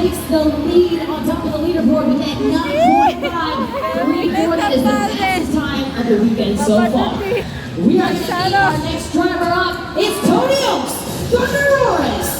takes the lead on top of the leaderboard with that 9.534. That is the fastest time of the weekend so far. We are going to see our next driver up. It's Tony Oaks, Thunderous.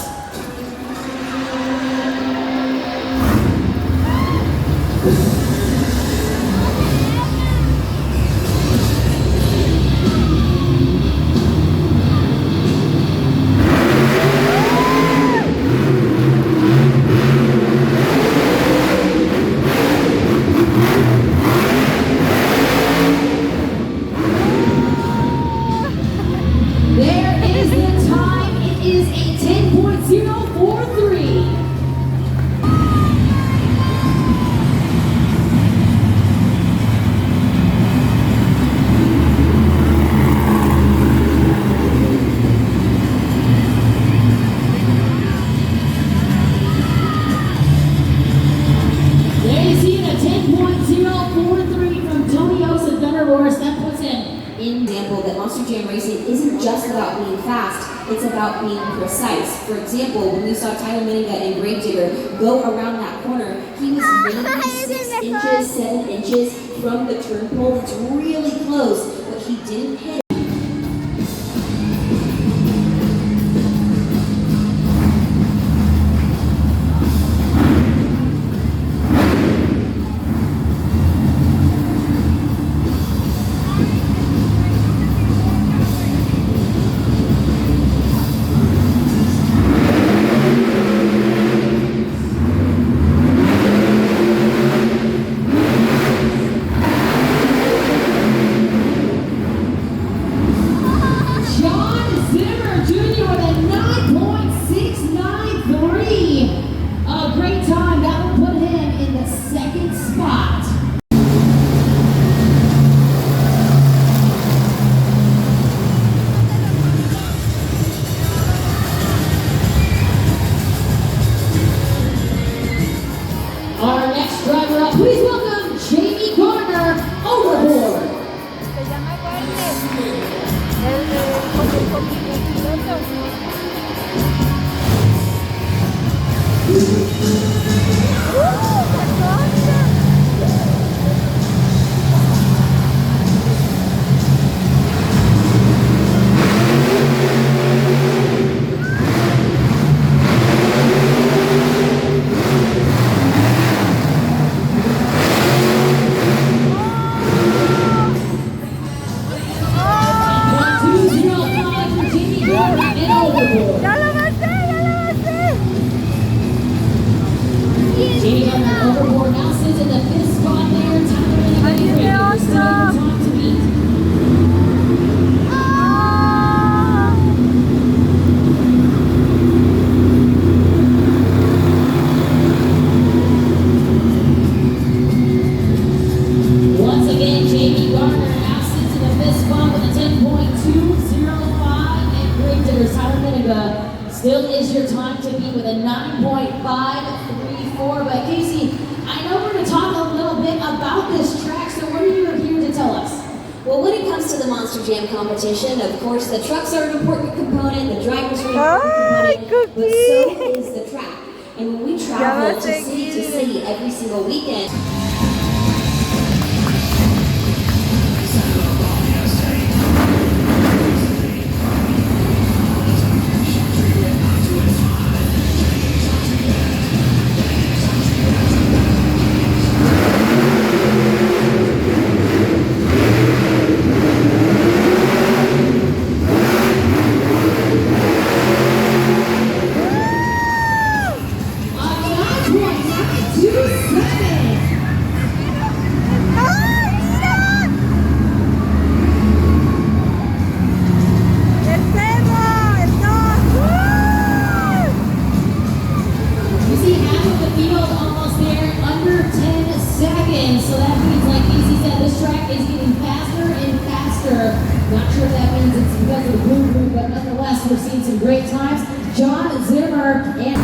It's about being precise. For example, when we saw Tyler Minniga and Gravedigger go around that corner, he was maybe 6 inches, 7 inches from the turn pole. It's really close, but he didn't hit. Please welcome Jamie Garner overboard. Se llama Garner. Jamie Garner overboard now sits in the 5th spot there. Tyler Minniga still time to beat. Once again, Jamie Garner now sits in the 5th spot with a 10.205, and Gravedigger Tyler Minniga still is your time to beat with a 9.534. But Casey, I know we're going to talk a little bit about this track, so what are you here to tell us? Well, when it comes to the Monster Jam competition, of course, the trucks are an important component, the drivers are an important component, but so is the track. And when we travel to city every single weekend, we're seeing some great times. John Zimmer and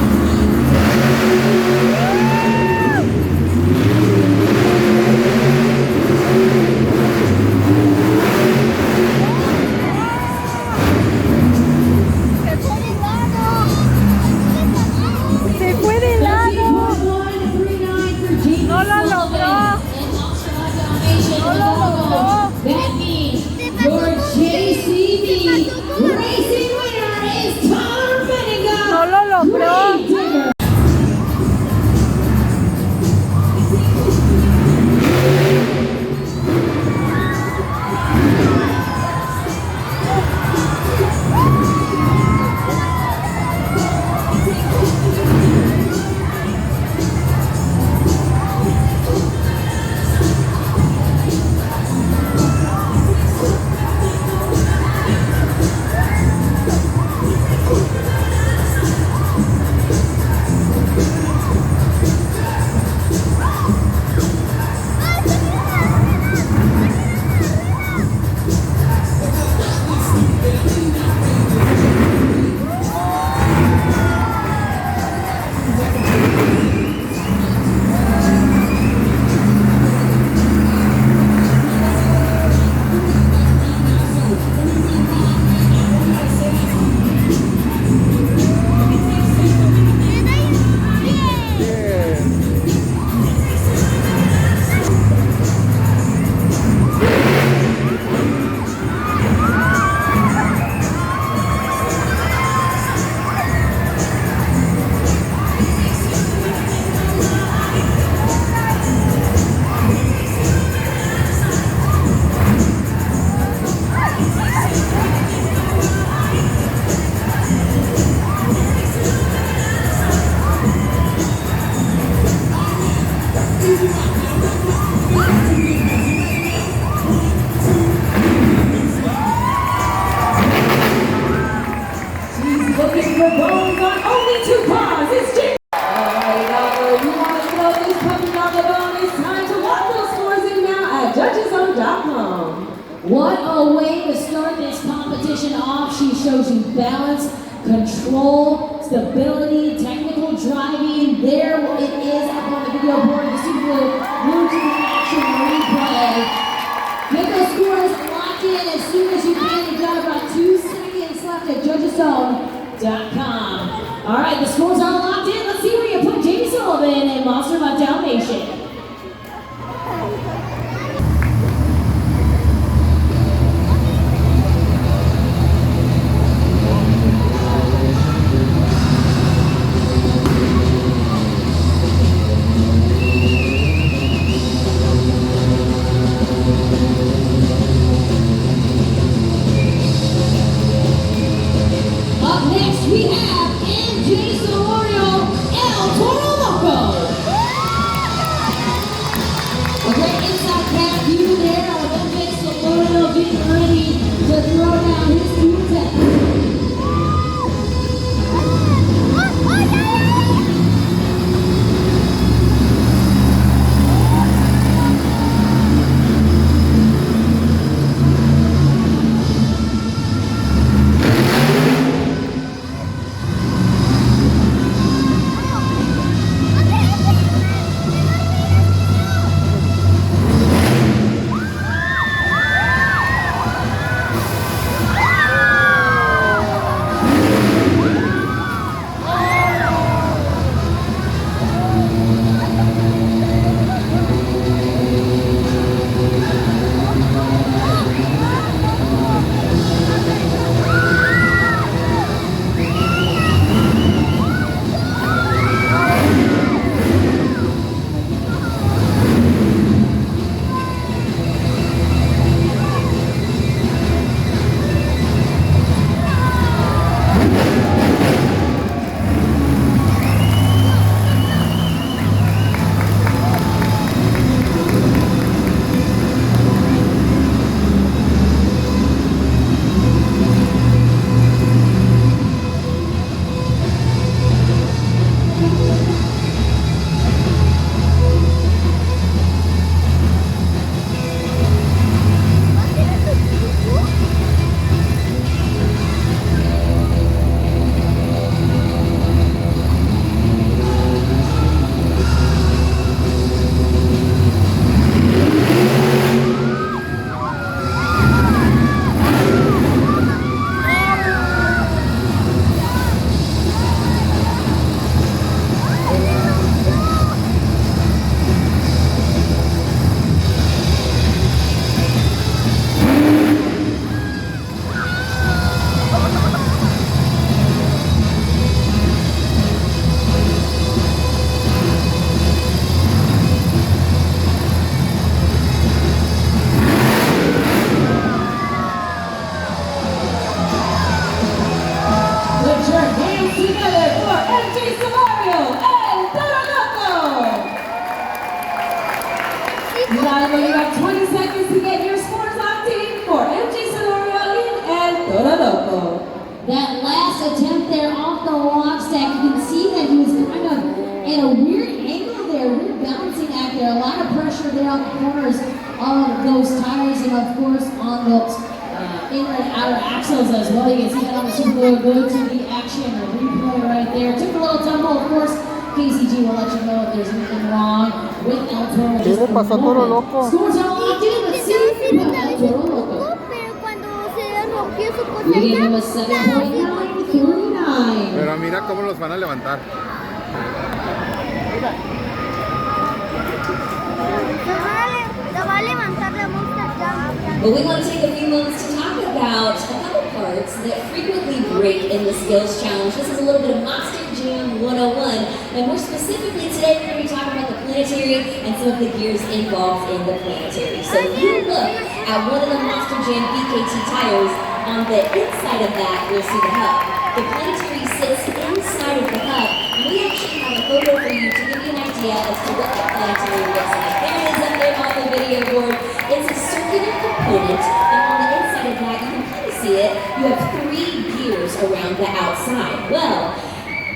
Se fue de lado. your bones on only 2 paws. It's Jake. Alright, Hidalgo, if you want to throw this puppy on the bone, it's time to lock those scores in now at judgeszone.com. What a way to start this competition off. She shows you balance, control, stability, technical driving. There it is up on the video board. The Super Bowl moved to the action replay. Get those scores locked in as soon as you can. You've got about 2 seconds left at judgeszone.com. All right, the scores are locked in. Let's see where you put Jamie Sullivan and Monster by Dalmatian. Hidalgo, you got 20 seconds to get your scores locked in for MJ Sonorio and Hidalgo. That last attempt there off the log stack, you can see that he was kind of in a weird angle there, weird balancing act there. A lot of pressure there on the corners of those tires and of course on those inner and outer axles as well. You can see that on the Super Bowl. Go to the action replay right there. Took a little tumble, of course. KCG will let you know if there's anything wrong with El Toro. ¿Qué le pasó a Toro Loco? Scores are locked in. Let's see what El Toro Loco. Pero cuando se rompió su cosa, We gave him a 7.939. Pero mira cómo los van a levantar. la va a levantar la monta ya. But we want to take a few moments to talk about a couple parts that frequently break in the skills challenge. This is a little bit of Monster Jam 101, and more specifically today we're going to be talking about the planetary and some of the gears involved in the planetary. So if you look at one of the Monster Jam BKT tires, on the inside of that you'll see the hub. The planetary sits inside of the hub, and we actually have a photo for you to give you an idea as to what the planetary looks like. There it is up there on the video board. It's a circular component, and on the inside of that, you can kind of see it. You have 3 gears gears around the outside. Well,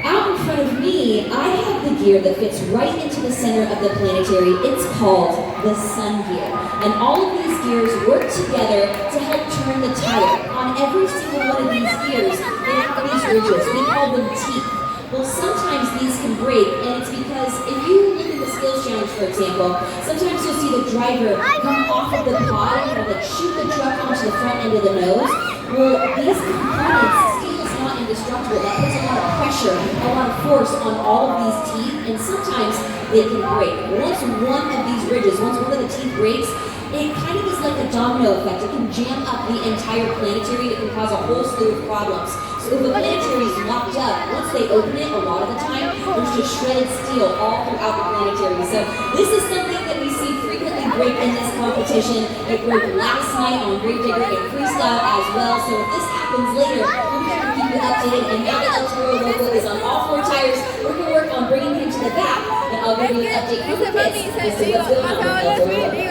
out in front of me, I have the gear that fits right into the center of the planetary. It's called the sun gear. And all of these gears work together to help turn the tire. On every single one of these gears, they have these ridges. We call them teeth. Well, sometimes these can break, and it's because if you look at the skills challenge, for example, sometimes you'll see the driver come off of the pod and like shoot the truck onto the front end of the nose. Well, these components, steel is not indestructible. That puts a lot of pressure, a lot of force on all of these teeth, and sometimes they can break. Once one of these ridges, once one of the teeth breaks, it kind of is like a domino effect. It can jam up the entire planetary. It can cause a whole slew of problems. So if the planetary is locked up, once they open it, a lot of the time, there's just shredded steel all throughout the planetary. So this is something that we see frequently break in this competition. It broke last night on Grave Digger and Freestyle as well. So if this happens later, we'll be sure to keep you updated. And now that El Toro Loco is on all 4 tires, we're going to work on bringing him to the back. And I'll give you an update from the pits as to what's going on with El Toro Loco.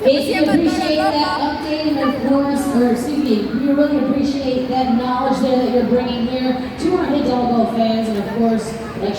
We appreciate that update, and of course, we really appreciate that knowledge there that you're bringing here to our Hidalgo fans, and of course, like